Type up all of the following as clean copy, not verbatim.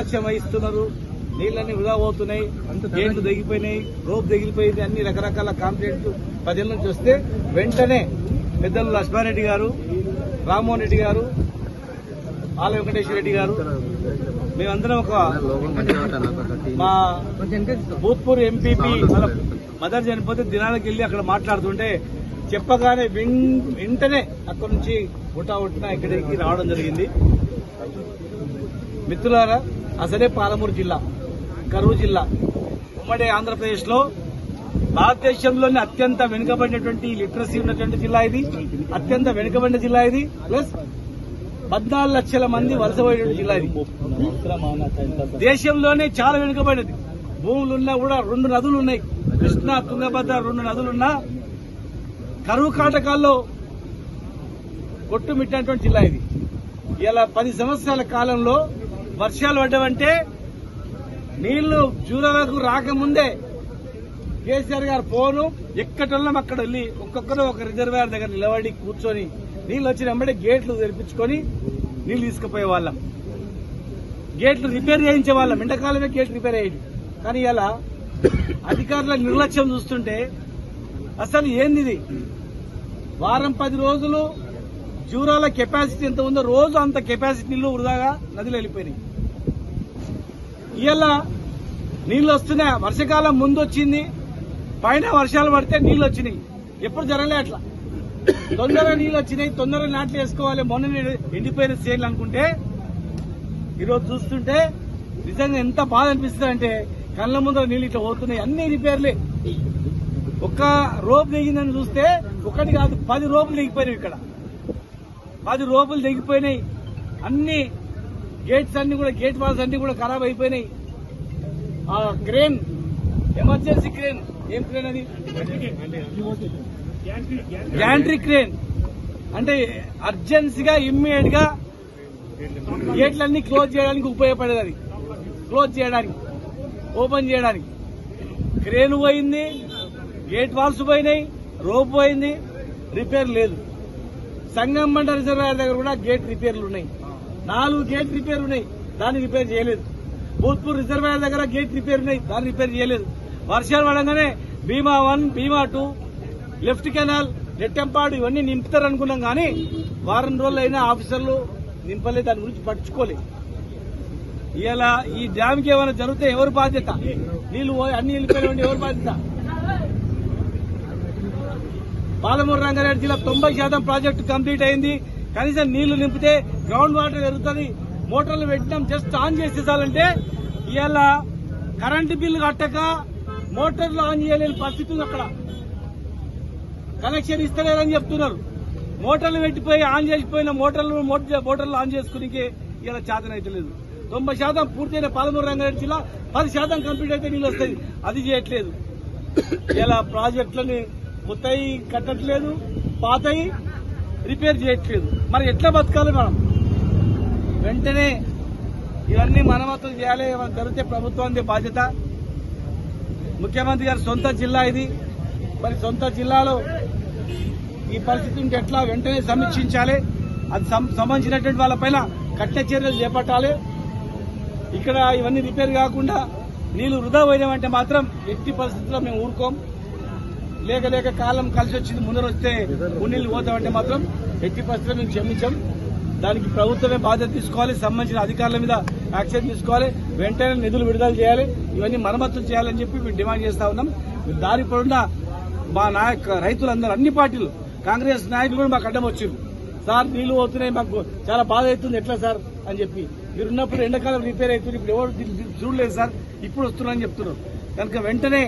నిర్లక్ష్యం వహిస్తున్నారు. నీళ్ళన్నీ వృధా పోతున్నాయి, గేట్లు తెగిపోయినాయి, రోప్ తెగిలిపోయింది, అన్ని రకరకాల కంప్లైంట్లు 10 ఏళ్ల నుంచి వస్తే వెంటనే పెద్దలు లక్ష్మారెడ్డి గారు, రామ్మోహన్ రెడ్డి గారు, ఆల వెంకటేశ్వర రెడ్డి గారు, మేమందరం ఒక మా భూత్పూర్ ఎంపీపీ మదర్ చనిపోతే దినాలకు వెళ్లి అక్కడ మాట్లాడుతుంటే చెప్పగానే వెంటనే అక్కడి నుంచి ఉటావుట్టిన ఇక్కడికి రావడం జరిగింది. మిత్రులారా, అసలే పాలమూరు జిల్లా, కరూరు జిల్లా, ఉమ్మడి ఆంధ్రప్రదేశ్ లో భారతదేశంలోనే అత్యంత వెనుకబడినటువంటి లిటరసీ ఉన్నటువంటి జిల్లా ఇది, అత్యంత వెనుకబడిన జిల్లా ఇది. ప్లస్ 14 లక్షల మంది వలసపోయేటువంటి జిల్లా ఇది. దేశంలోనే చాలా వెనుకబడినది. భూములున్నా కూడా 2 నదులు ఉన్నాయి, కృష్ణా, తుంగభద్ర 2 నదులున్నా కరువు కాటకాల్లో కొట్టుమిట్టినటువంటి జిల్లా ఇది. ఇలా 10 సంవత్సరాల కాలంలో వర్షాలు పడ్డవంటే నీళ్లు జూరాలకు రాకముందే కేసీఆర్ గారు ఫోను ఎక్కటోళ్ళం అక్కడ వెళ్లి ఒక్కొక్కరు ఒక రిజర్వాయర్ దగ్గర నిలబడి కూర్చొని నీళ్లు వచ్చిన వెంబడే గేట్లు తెరిపించుకొని నీళ్లు తీసుకుపోయే వాళ్ళం, గేట్లు రిపేర్ చేయించే వాళ్ళం. ఎండాకాలమే గేట్ రిపేర్ అయ్యేది. కానీ ఇలా అధికారుల నిర్లక్ష్యం చూస్తుంటే అసలు ఏంది ఇది? వారం 10 రోజులు జూరాల కెపాసిటీ ఎంత ఉందో రోజు అంత కెపాసిటీ నీళ్లు వృధాగా నదిలో వెళ్ళిపోయినాయి. ఇలా నీళ్లు వస్తున్నాయి. వర్షాకాలం ముందు వచ్చింది, పైన వర్షాలు పడితే నీళ్లు వచ్చినాయి. ఎప్పుడు జరగలే అట్లా. తొందరగా నీళ్లు వచ్చినాయి, తొందరగా నాట్లు వేసుకోవాలి, మొన్న ఎండిపోయిన సేన్లు అనుకుంటే ఈరోజు చూస్తుంటే నిజంగా ఎంత బాధ అనిపిస్తుంది అంటే కళ్ళ ముందర నీళ్ళు ఇట్లా పోతున్నాయి. అన్ని రిపేర్లే. ఒక్క రోప్ దిగిందని చూస్తే ఒకటి కాదు 10 రోపులు దిగిపోయినాయి. ఇక్కడ 10 రోపులు దిగిపోయినాయి. అన్ని గేట్స్ అన్ని కూడా, గేట్ వాల్స్ అన్ని కూడా ఖరాబ్ అయిపోయినాయి. ఆ క్రేన్, ఎమర్జెన్సీ క్రేన్, ఏం క్రేన్ అది? Gantry crane. అంటే అర్జెన్సీగా ఇమ్మీడియట్ గా గేట్లన్నీ క్లోజ్ చేయడానికి ఉపయోగపడేది. అది క్లోజ్ చేయడానికి, ఓపెన్ చేయడానికి క్రేన్ పోయింది, గేట్ వాల్స్ పోయినాయి, రోప్ పోయింది, రిపేర్ లేదు. సంగమండ రిజర్వాయర్ దగ్గర కూడా గేట్ రిపేర్లు ఉన్నాయి. 4 గేట్ రిపేర్ ఉన్నాయి, దాన్ని రిపేర్ చేయలేదు. భూత్పూర్ రిజర్వాయర్ దగ్గర గేట్ రిపేర్ ఉన్నాయి, దాన్ని రిపేర్ చేయలేదు. వర్షాలు పడంగానే భీమా 1, భీమా 2, లెఫ్ట్ కెనాల్, నెట్టెంపాడు ఇవన్నీ నింపుతారు అనుకున్నాం. కానీ వారం రోజులు అయినా ఆఫీసర్లు నింపలే, దాని గురించి పట్టించుకోలేదు. ఇలా ఈ డ్యామ్ కి ఏమైనా జరిగితే ఎవరు బాధ్యత? నీళ్లు అన్ని వెళ్ళిపోయిన ఎవరు బాధ్యత? పాలమూరు రంగారెడ్డి జిల్లా 90% ప్రాజెక్టు కంప్లీట్ అయింది. కనీసం నీళ్లు నింపితే గ్రౌండ్ వాటర్ పెరుగుతుంది. మోటార్లు పెట్టినాం, జస్ట్ ఆన్ చేసేసాలంటే ఇవాళ కరెంటు బిల్లు కట్టక మోటార్లు ఆన్ చేయలేని పరిస్థితి ఉంది. అక్కడ కనెక్షన్ ఇస్తలేరని చెప్తున్నారు. మోటార్లు పెట్టిపోయి ఆన్ చేసిపోయిన మోటార్లు ఆన్ చేసుకునికి ఇలా చేతనైతలేదు. 90% పూర్తయిన పాలమూరు రంగారెడ్డి జిల్లా 10% కంప్లీట్ అయితే నీళ్ళు వస్తాయి, అది చేయట్లేదు. ఇలా ప్రాజెక్టులని కొత్తవి కట్టట్లేదు, పాతవి రిపేర్ చేయట్లేదు. మరి ఎట్లా బతకాలి మనం? వెంటనే ఇవన్నీ మరమ్మతులు చేయాలి. ఏమైనా జరిగితే ప్రభుత్వానికి బాధ్యత. ముఖ్యమంత్రి గారి సొంత జిల్లా ఇది. మరి సొంత జిల్లాలో ఈ పరిస్థితి ఉంటే ఎట్లా? వెంటనే సమీక్షించాలి. అది సంబంధించినటువంటి వాళ్ళపైన కఠిన చర్యలు చేపట్టాలి. ఇక్కడ ఇవన్నీ రిపేర్ కాకుండా నీళ్లు వృధా పోయినామంటే మాత్రం ఎట్టి పరిస్థితుల్లో మేము ఊరుకోం. లేక కాలం కలిసి వచ్చింది, ముందర వస్తే నీళ్లు పోతామంటే మాత్రం ఎట్టి పరిస్థితుల్లో మేము క్షమించాం. దానికి ప్రభుత్వమే బాధ్యత తీసుకోవాలి, సంబంధించిన అధికారుల మీద యాక్షన్ తీసుకోవాలి, వెంటనే నిధులు విడుదల చేయాలి, ఇవన్నీ మరమ్మతులు చేయాలని చెప్పి మేము డిమాండ్ చేస్తా ఉన్నాం. దారి పొడవునా మా రైతులందరూ, అన్ని పార్టీలు, కాంగ్రెస్ నాయకులు కూడా మాకు అడ్డం వచ్చింది. సార్ నీళ్లు పోతున్నాయి, మాకు చాలా బాధ అవుతుంది, ఎట్లా సార్ అని చెప్పి. మీరున్నప్పుడు ఎండాకాలం రిపేర్ అవుతుంది, ఇప్పుడు ఎవరు చూడలేదు సార్, ఇప్పుడు వస్తున్నారని చెప్తున్నారు. కనుక వెంటనే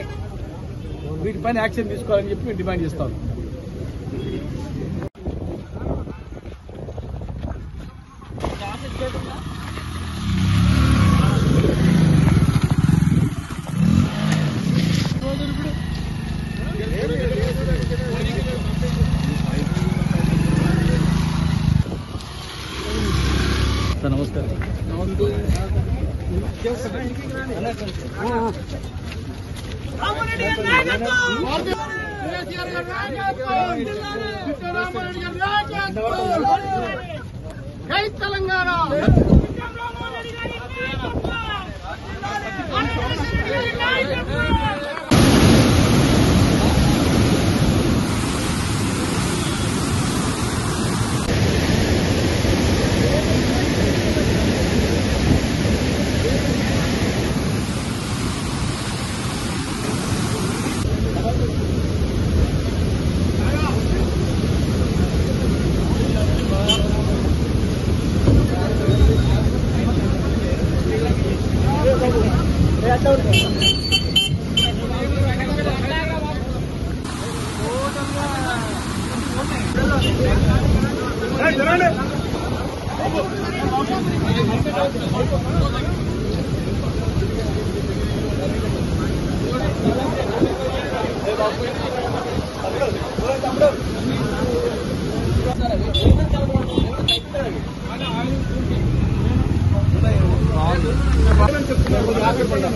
వీటిపైన యాక్షన్ తీసుకోవాలని చెప్పి మేము డిమాండ్ చేస్తాం. సార్ నమస్కారం. జై తెలంగాణ.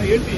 ఏంటి